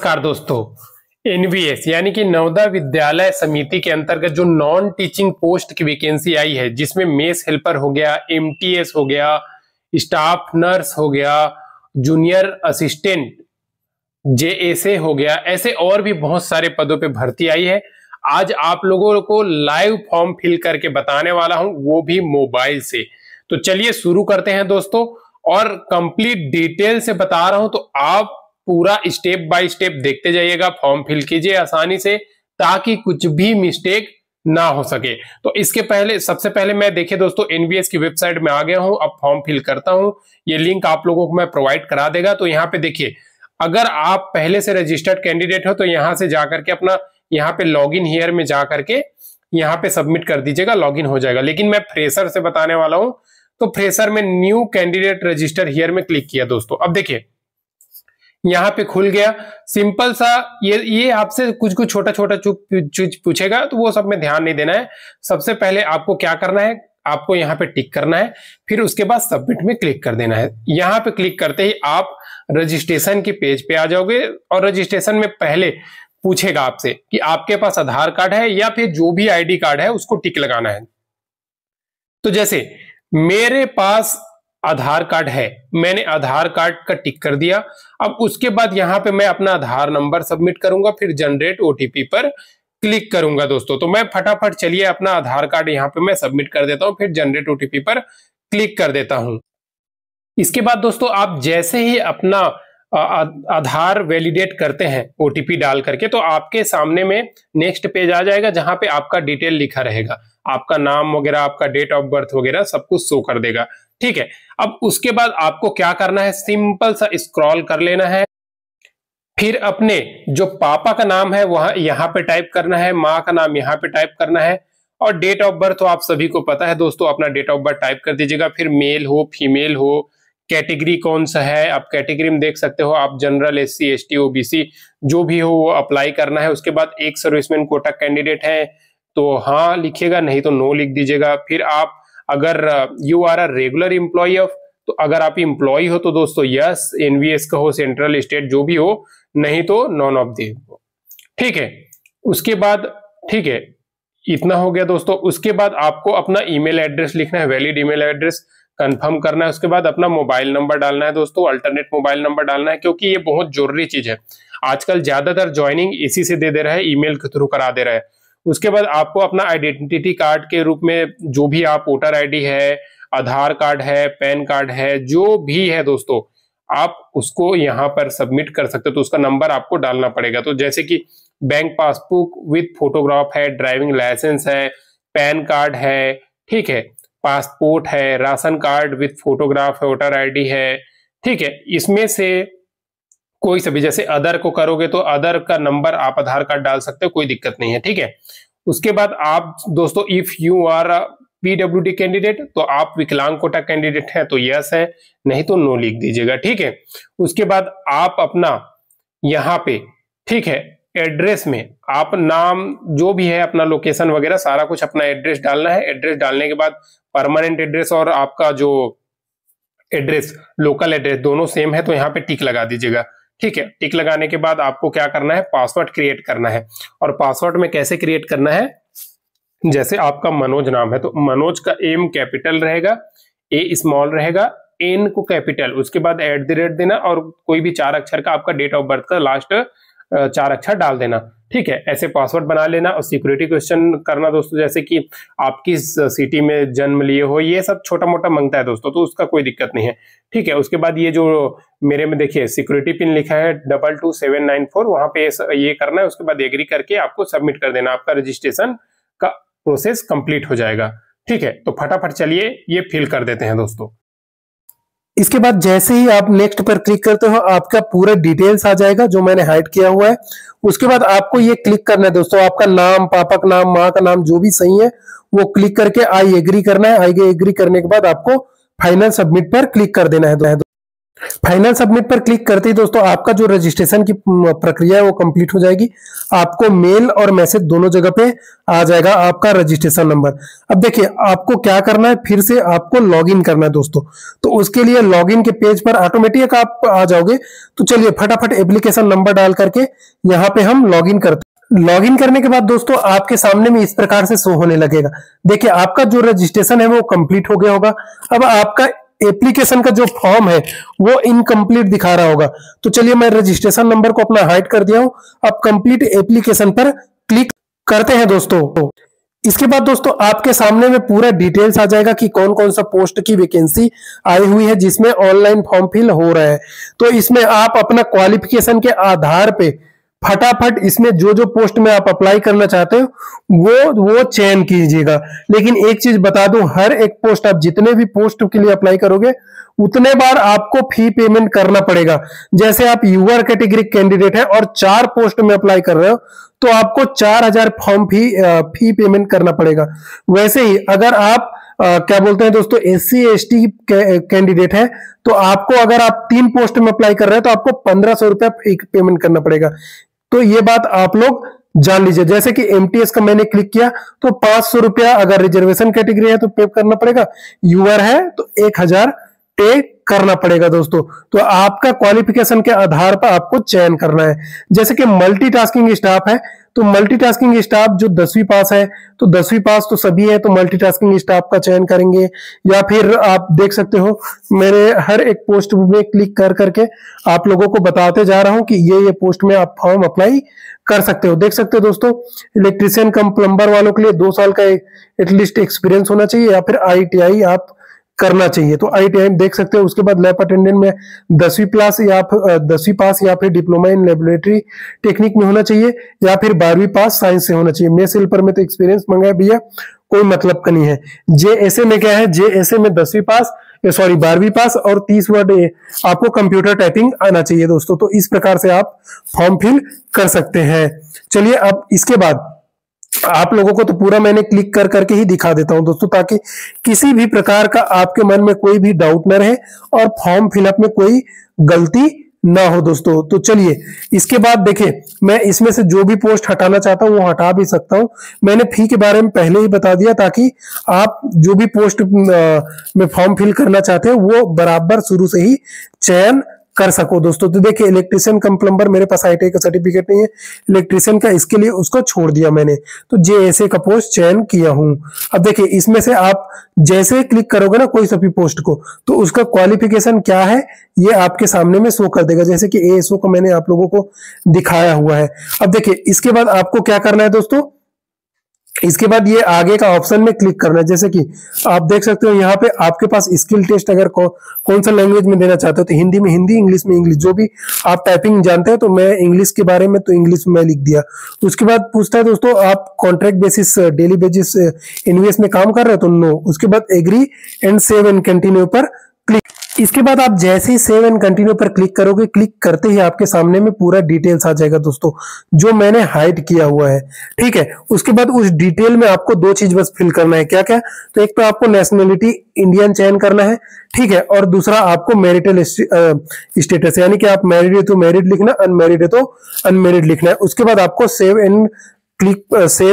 नमस्कार दोस्तों। एनवीएस यानी कि नवोदय विद्यालय समिति के अंतर्गत जो नॉन टीचिंग पोस्ट की वैकेंसी आई है, जिसमें मेस हेल्पर हो गया, एमटीएस हो गया, स्टाफ नर्स हो गया, जूनियर असिस्टेंट जेएसए हो गया, ऐसे और भी बहुत सारे पदों पे भर्ती आई है। आज आप लोगों को लाइव फॉर्म फिल करके बताने वाला हूं, वो भी मोबाइल से। तो चलिए शुरू करते हैं दोस्तों, और कंप्लीट डिटेल से बता रहा हूं, तो आप पूरा स्टेप बाय स्टेप देखते जाइएगा, फॉर्म फिल कीजिए आसानी से, ताकि कुछ भी मिस्टेक ना हो सके। तो इसके पहले सबसे पहले मैं देखिए दोस्तों, एनवीएस की वेबसाइट में आ गया हूं। अब फॉर्म फिल करता हूं, ये लिंक आप लोगों को मैं प्रोवाइड करा देगा। तो यहाँ पे देखिए, अगर आप पहले से रजिस्टर्ड कैंडिडेट हो तो यहां से जाकर के अपना यहाँ पे लॉग इन हियर में जाकर के यहाँ पे सबमिट कर दीजिएगा, लॉग इन हो जाएगा। लेकिन मैं फ्रेशर से बताने वाला हूं, तो फ्रेशर में न्यू कैंडिडेट रजिस्टर हियर में क्लिक किया दोस्तों। अब देखिए यहाँ पे खुल गया, सिंपल सा। ये आपसे कुछ छोटा छोटा चीज पूछेगा, तो वो सब में ध्यान नहीं देना है। सबसे पहले आपको क्या करना है, आपको यहाँ पे टिक करना है, फिर उसके बाद सबमिट में क्लिक कर देना है। यहाँ पे क्लिक करते ही आप रजिस्ट्रेशन के पेज पे आ जाओगे, और रजिस्ट्रेशन में पहले पूछेगा आपसे कि आपके पास आधार कार्ड है या फिर जो भी आईडी कार्ड है उसको टिक लगाना है। तो जैसे मेरे पास आधार कार्ड है, मैंने आधार कार्ड का टिक कर दिया। अब उसके बाद यहां पे मैं अपना आधार नंबर सबमिट करूंगा, फिर जनरेट ओटीपी पर क्लिक करूंगा दोस्तों। तो मैं फटाफट चलिए अपना आधार कार्ड यहां पे मैं सबमिट कर देता हूं, फिर जनरेट ओटीपी पर क्लिक कर देता हूं। इसके बाद दोस्तों, आप जैसे ही अपना आधार वैलिडेट करते हैं ओटीपी डाल करके, तो आपके सामने में नेक्स्ट पेज आ जाएगा, जहां पे आपका डिटेल लिखा रहेगा, आपका नाम वगैरह, आपका डेट ऑफ बर्थ वगैरह सब कुछ शो कर देगा। ठीक है, अब उसके बाद आपको क्या करना है, सिंपल सा स्क्रॉल कर लेना है, फिर अपने जो पापा का नाम है वहां यहाँ पे टाइप करना है, माँ का नाम यहाँ पे टाइप करना है, और डेट ऑफ बर्थ तो आप सभी को पता है दोस्तों, अपना डेट ऑफ बर्थ टाइप कर दीजिएगा। फिर मेल हो फीमेल हो, कैटेगरी कौन सा है, आप कैटेगरी में देख सकते हो, आप जनरल, एससी, एसटी, ओबीसी जो भी हो वो अप्लाई करना है। उसके बाद एक सर्विसमैन कोटा कैंडिडेट है तो हाँ लिखिएगा, नहीं तो नो लिख दीजिएगा। फिर आप अगर you are a regular employ of, तो अगर आप एम्प्लॉय हो तो दोस्तों यस, एनवीएस का हो, सेंट्रल स्टेट जो भी हो, नहीं तो नॉन ऑफ दी। ठीक है, उसके बाद ठीक है, इतना हो गया दोस्तों। उसके बाद आपको अपना ईमेल एड्रेस लिखना है, वैलिड ईमेल एड्रेस कंफर्म करना है। उसके बाद अपना मोबाइल नंबर डालना है दोस्तों, अल्टरनेट मोबाइल नंबर डालना है, क्योंकि ये बहुत जरूरी चीज है। आजकल ज्यादातर ज्वाइनिंग इसी से दे रहा है, ईमेल के थ्रू करा दे रहा है। उसके बाद आपको अपना आइडेंटिटी कार्ड के रूप में जो भी आप वोटर आईडी है, आधार कार्ड है, पैन कार्ड है, जो भी है दोस्तों, आप उसको यहाँ पर सबमिट कर सकते हो। तो उसका नंबर आपको डालना पड़ेगा। तो जैसे कि बैंक पासबुक विथ फोटोग्राफ है, ड्राइविंग लाइसेंस है, पैन कार्ड है, ठीक है, पासपोर्ट है, राशन कार्ड विथ फोटोग्राफ है, वोटर आईडी है, ठीक है। इसमें से कोई सभी, जैसे अदर को करोगे तो अदर का नंबर आप आधार कार्ड डाल सकते हो, कोई दिक्कत नहीं है। ठीक है, उसके बाद आप दोस्तों, if you are PWD candidate, तो आप विकलांग कोटा कैंडिडेट है तो यस है, नहीं तो नो लिख दीजिएगा। ठीक है, उसके बाद आप अपना यहाँ पे ठीक है एड्रेस में आप नाम जो भी है, अपना लोकेशन वगैरह सारा कुछ अपना एड्रेस डालना है। एड्रेस डालने के बाद परमानेंट एड्रेस और आपका जो एड्रेस लोकल एड्रेस दोनों सेम है, तो यहाँ पे टिक लगा दीजिएगा। ठीक है, टिक लगाने के बाद आपको क्या करना है, पासवर्ड क्रिएट करना है। और पासवर्ड में कैसे क्रिएट करना है, जैसे आपका मनोज नाम है तो मनोज का एम कैपिटल रहेगा, ए स्मॉल रहेगा, एन को कैपिटल, उसके बाद @ देना, और कोई भी 4 अक्षर का आपका डेट ऑफ बर्थ का लास्ट 4 अक्षर डाल देना। ठीक है, ऐसे पासवर्ड बना लेना। और सिक्योरिटी क्वेश्चन करना दोस्तों, जैसे कि आप किस सिटी में जन्म लिए हो, ये सब छोटा मोटा मांगता है दोस्तों, तो उसका कोई दिक्कत नहीं है। ठीक है, उसके बाद ये जो मेरे में देखिए सिक्योरिटी पिन लिखा है 22794, वहां पे ये करना है। उसके बाद एग्री करके आपको सबमिट कर देना, आपका रजिस्ट्रेशन का प्रोसेस कंप्लीट हो जाएगा। ठीक है, तो फटाफट चलिए ये फिल कर देते हैं दोस्तों। इसके बाद जैसे ही आप नेक्स्ट पर क्लिक करते हो, आपका पूरा डिटेल्स आ जाएगा जो मैंने हाइड किया हुआ है। उसके बाद आपको ये क्लिक करना है दोस्तों, आपका नाम, पापा का नाम, माँ का नाम जो भी सही है वो क्लिक करके आई एग्री करना है। आई एग्री करने के बाद आपको फाइनल सबमिट पर क्लिक कर देना है। फाइनल सबमिट पर क्लिक करते ही दोस्तों आपका जो रजिस्ट्रेशन की प्रक्रिया है वो कंप्लीट हो जाएगी। आपको मेल और मैसेज दोनों जगह पे आ जाएगा आपका रजिस्ट्रेशन नंबर। अब देखिए आपको क्या करना है, फिर से आपको लॉगिन करना है दोस्तों। तो उसके लिए लॉगिन के पेज पर ऑटोमेटिक आप आ जाओगे। तो चलिए फटाफट एप्लीकेशन नंबर डाल करके यहाँ पे हम लॉगिन करते हैं। लॉगिन करने के बाद दोस्तों आपके सामने में इस प्रकार से शो होने लगेगा। देखिए आपका जो रजिस्ट्रेशन है वो कंप्लीट हो गया होगा। अब आपका एप्लीकेशन का जो फॉर्म है वो इनकम्प्लीट दिखा रहा होगा। तो चलिए मैं रजिस्ट्रेशन नंबर को अपना हाइड कर दिया हूं। अब कंप्लीट एप्लीकेशन पर क्लिक करते हैं दोस्तों। इसके बाद दोस्तों आपके सामने में पूरा डिटेल्स आ जाएगा कि कौन कौन सा पोस्ट की वैकेंसी आई हुई है जिसमें ऑनलाइन फॉर्म फिल हो रहा है। तो इसमें आप अपना क्वालिफिकेशन के आधार पे फटाफट इसमें जो जो पोस्ट में आप अप्लाई करना चाहते हो वो चयन कीजिएगा। लेकिन एक चीज बता दूं, हर एक पोस्ट आप जितने भी पोस्ट के लिए अप्लाई करोगे उतने बार आपको फी पेमेंट करना पड़ेगा। जैसे आप यूआर कैटेगरी कैंडिडेट है और 4 पोस्ट में अप्लाई कर रहे हो तो आपको 4000 फॉर्म फी पेमेंट करना पड़ेगा। वैसे ही अगर आप क्या बोलते हैं दोस्तों SC ST कैंडिडेट है तो आपको अगर आप 3 पोस्ट में अप्लाई कर रहे हैं तो आपको 1500 रुपया पेमेंट करना पड़ेगा। तो ये बात आप लोग जान लीजिए। जैसे कि MTS का मैंने क्लिक किया तो 500 रुपया अगर रिजर्वेशन कैटेगरी है तो पे करना पड़ेगा, यूआर है तो 1000 पे करना पड़ेगा दोस्तों। तो आपका क्वालिफिकेशन के आधार पर आपको चयन करना है। जैसे कि मल्टीटास्किंग स्टाफ है तो मल्टीटास्किंग स्टाफ जो 10वीं पास है तो 10वीं पास तो सभी है तो मल्टीटास्किंग स्टाफ का चयन करेंगे। या फिर आप देख सकते हो मेरे हर एक पोस्ट में क्लिक कर करके आप लोगों को बताते जा रहा हूं कि ये पोस्ट में आप फॉर्म अप्लाई कर सकते हो। देख सकते हो दोस्तों इलेक्ट्रीशियन कम प्लम्बर वालों के लिए 2 साल का एटलीस्ट एक्सपीरियंस होना चाहिए या फिर ITI आप करना चाहिए। तो ITI देख सकते हो। उसके बाद लैब अटेंडेंट में 10वीं पास या फिर डिप्लोमा इन लेबोरेटरी टेक्निक में होना चाहिए या फिर 12वीं पास साइंस से होना चाहिए। मेस हेल्पर में तो एक्सपीरियंस मांगा है भैया, कोई मतलब का नहीं है। JSA में क्या है, JSA में 10वीं पास 12वीं पास और 30 वर्ड आपको कंप्यूटर टाइपिंग आना चाहिए दोस्तों। तो इस प्रकार से आप फॉर्म फिल कर सकते हैं। चलिए अब इसके बाद आप लोगों को तो पूरा मैंने क्लिक कर करके ही दिखा देता हूं दोस्तों, ताकि किसी भी प्रकार का आपके मन में कोई भी डाउट न रहे और फॉर्म फिलअप में कोई गलती ना हो दोस्तों। तो चलिए इसके बाद देखिए मैं इसमें से जो भी पोस्ट हटाना चाहता हूं वो हटा भी सकता हूं। मैंने फी के बारे में पहले ही बता दिया ताकि आप जो भी पोस्ट में फॉर्म फिल करना चाहते हैं वो बराबर शुरू से ही चयन कर सको दोस्तों। तो देखिए इलेक्ट्रीशियन कम प्लम्बर मेरे पास ITI का सर्टिफिकेट नहीं है इलेक्ट्रीशियन का, इसके लिए उसको छोड़ दिया मैंने। तो JSA का पोस्ट चयन किया हूं। अब देखिए इसमें से आप जैसे क्लिक करोगे ना कोई सा भी पोस्ट को तो उसका क्वालिफिकेशन क्या है ये आपके सामने में शो कर देगा। जैसे कि ASO को मैंने आप लोगों को दिखाया हुआ है। अब देखिए इसके बाद आपको क्या करना है दोस्तों, इसके बाद ये आगे का ऑप्शन में क्लिक करना है। जैसे कि आप देख सकते हो यहाँ पे आपके पास स्किल टेस्ट अगर कौन सा लैंग्वेज में देना चाहते हो तो हिंदी में हिंदी, इंग्लिश में इंग्लिश, जो भी आप टाइपिंग जानते हो। तो मैं इंग्लिश के बारे में तो इंग्लिश में लिख दिया। उसके बाद पूछता है दोस्तों आप contract basis daily basis invest में काम कर रहे हो तो नो। उसके बाद agree and save and continue पर क्लिक। इसके बाद आप जैसे ही सेव एंड कंटिन्यू पर क्लिक करोगे, क्लिक करते ही आपके सामने में पूरा डिटेल्स आ जाएगा दोस्तों जो मैंने हाइड किया हुआ है। ठीक है, उसके बाद उस डिटेल में आपको 2 चीज बस फिल करना है। क्या क्या, तो एक तो आपको नेशनलिटी इंडियन चयन करना है, ठीक है, और दूसरा आपको मैरिटल स्टेटस यानी कि आप मैरिड है तो मैरिड लिखना, अनमैरिड है तो अनमैरिड लिखना है। उसके बाद आपको सेव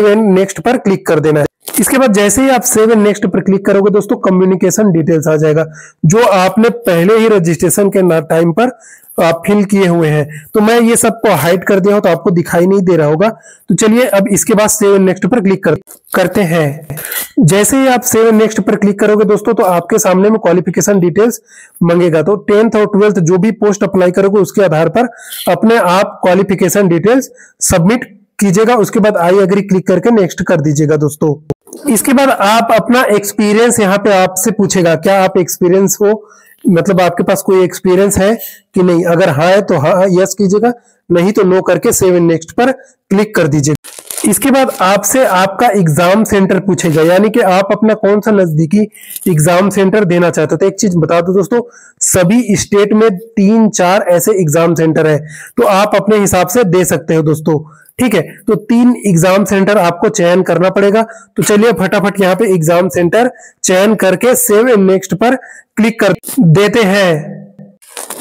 एंड नेक्स्ट पर क्लिक कर देना है। इसके बाद जैसे ही आप सेव एंड नेक्स्ट पर क्लिक करोगे दोस्तों कम्युनिकेशन डिटेल्स आ जाएगा जो आपने पहले ही रजिस्ट्रेशन के टाइम पर आप फिल किए हुए हैं। तो मैं ये सबको हाइड कर दिया हूं तो आपको दिखाई नहीं दे रहा होगा। तो चलिए अब इसके बाद सेव एंड नेक्स्ट पर क्लिक करते हैं। जैसे ही आप सेव एंड नेक्स्ट पर क्लिक करोगे दोस्तों तो आपके सामने में क्वालिफिकेशन डिटेल्स मांगेगा। तो 10th और 12th जो भी पोस्ट अप्लाई करोगे उसके आधार पर अपने आप क्वालिफिकेशन डिटेल्स सबमिट कीजिएगा। उसके बाद आई एग्री क्लिक करके नेक्स्ट कर दीजिएगा दोस्तों। इसके बाद आप अपना एक्सपीरियंस यहाँ पे आपसे पूछेगा क्या आप एक्सपीरियंस हो, मतलब आपके पास कोई एक्सपीरियंस है कि नहीं। अगर हाँ है तो हाँ यस कीजिएगा, नहीं तो नो करके सेव एंड नेक्स्ट पर क्लिक कर दीजिएगा। इसके बाद आपसे आपका एग्जाम सेंटर पूछेगा यानी कि आप अपना कौन सा नजदीकी एग्जाम सेंटर देना चाहते हो। तो एक चीज बता दो दोस्तों, सभी स्टेट में 3-4 ऐसे एग्जाम सेंटर है तो आप अपने हिसाब से दे सकते हो दोस्तों। ठीक है, तो 3 एग्जाम सेंटर आपको चयन करना पड़ेगा। तो चलिए फटाफट यहाँ पे एग्जाम सेंटर चयन करके सेव एंड नेक्स्ट पर क्लिक कर देते हैं।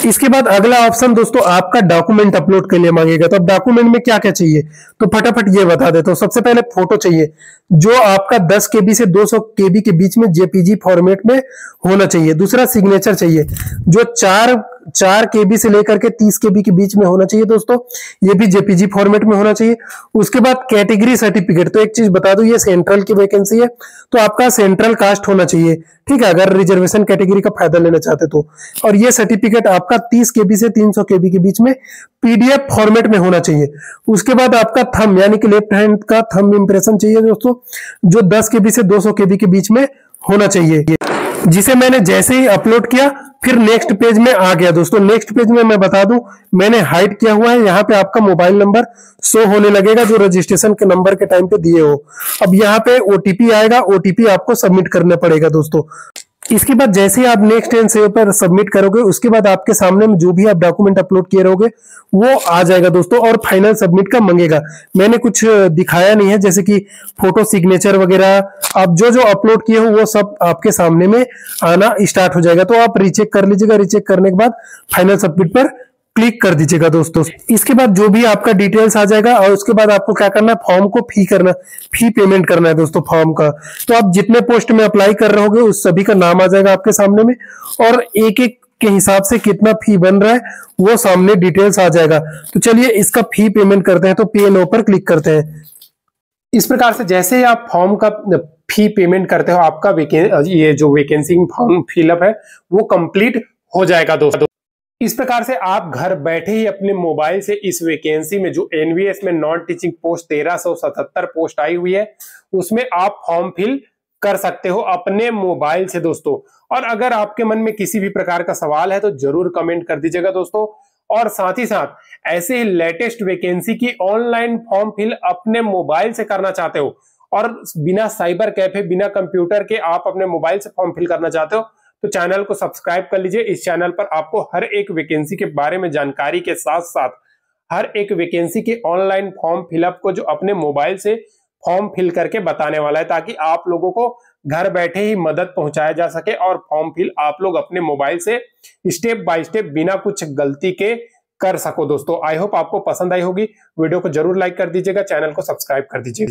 इसके बाद अगला ऑप्शन दोस्तों आपका डॉक्यूमेंट अपलोड के लिए मांगेगा। तो अब डॉक्यूमेंट में क्या क्या चाहिए तो फटाफट ये बता देता हूं। सबसे पहले फोटो चाहिए जो आपका 10 KB से 200 KB के बीच में जेपीजी फॉर्मेट में होना चाहिए। दूसरा सिग्नेचर चाहिए जो 4 KB से लेकर के 30 KB के बीच में होना चाहिए दोस्तों, ये भी जेपीजी फॉर्मेट में होना चाहिए। उसके बाद कैटेगरी सर्टिफिकेट, तो एक चीज बता दूं ये सेंट्रल की वैकेंसी है तो आपका सेंट्रल कास्ट होना चाहिए, ठीक है, अगर रिजर्वेशन कैटेगरी का फायदा लेना चाहते तो। और ये सर्टिफिकेट आपका 30 KB से 300 KB के बीच में PDF फॉर्मेट में होना चाहिए। उसके बाद आपका थंब यानी कि लेफ्ट हैंड का थंब इंप्रेशन चाहिए दोस्तों जो 10 KB से 200 KB के बीच में होना चाहिए, जिसे मैंने जैसे ही अपलोड किया फिर नेक्स्ट पेज में आ गया दोस्तों। नेक्स्ट पेज में मैं बता दूं मैंने हाइड किया हुआ है, यहाँ पे आपका मोबाइल नंबर शो होने लगेगा जो रजिस्ट्रेशन के नंबर के टाइम पे दिए हो। अब यहाँ पे OTP आएगा, OTP आपको सबमिट करना पड़ेगा दोस्तों। इसके बाद जैसे ही आप नेक्स्ट एंड सेव पर सबमिट करोगे उसके बाद आपके सामने में जो भी आप डॉक्यूमेंट अपलोड किए रहोगे वो आ जाएगा दोस्तों और फाइनल सबमिट का मांगेगा। मैंने कुछ दिखाया नहीं है जैसे कि फोटो सिग्नेचर वगैरह आप जो जो अपलोड किए हो वो सब आपके सामने में आना स्टार्ट हो जाएगा। तो आप रीचेक कर लीजिएगा, रीचेक करने के बाद फाइनल सबमिट पर क्लिक कर दीजिएगा दोस्तों। इसके बाद जो भी आपका डिटेल्स आ जाएगा और उसके बाद आपको क्या करना है फॉर्म को फी पेमेंट करना है दोस्तों फॉर्म का। तो आप जितने पोस्ट में अप्लाई कर रहे होगे उस सभी का नाम आ जाएगा आपके सामने में और एक एक के हिसाब से कितना फी बन रहा है वो सामने डिटेल्स आ जाएगा। तो चलिए इसका फी पेमेंट करते हैं, तो पे नाउ पर क्लिक करते हैं। इस प्रकार से जैसे ही आप फॉर्म का फी पेमेंट करते हो आपका ये जो वैकेंसी फॉर्म फिलअप है वो कंप्लीट हो जाएगा दोस्तों। इस प्रकार से आप घर बैठे ही अपने मोबाइल से इस वैकेंसी में जो एनवीएस में नॉन टीचिंग पोस्ट 1377 पोस्ट आई हुई है उसमें आप फॉर्म फिल कर सकते हो अपने मोबाइल से दोस्तों। और अगर आपके मन में किसी भी प्रकार का सवाल है तो जरूर कमेंट कर दीजिएगा दोस्तों। और साथ ही साथ ऐसे ही लेटेस्ट वैकेंसी की ऑनलाइन फॉर्म फिल अपने मोबाइल से करना चाहते हो और बिना साइबर कैफे बिना कंप्यूटर के आप अपने मोबाइल से फॉर्म फिल करना चाहते हो तो चैनल को सब्सक्राइब कर लीजिए। इस चैनल पर आपको हर एक वैकेंसी के बारे में जानकारी के साथ साथ हर एक वैकेंसी के ऑनलाइन फॉर्म फिलअप को जो अपने मोबाइल से फॉर्म फिल करके बताने वाला है ताकि आप लोगों को घर बैठे ही मदद पहुंचाया जा सके और फॉर्म फिल आप लोग अपने मोबाइल से स्टेप बाय स्टेप बिना कुछ गलती के कर सको दोस्तों। आई होप आपको पसंद आई होगी। वीडियो को जरूर लाइक कर दीजिएगा, चैनल को सब्सक्राइब कर दीजिएगा।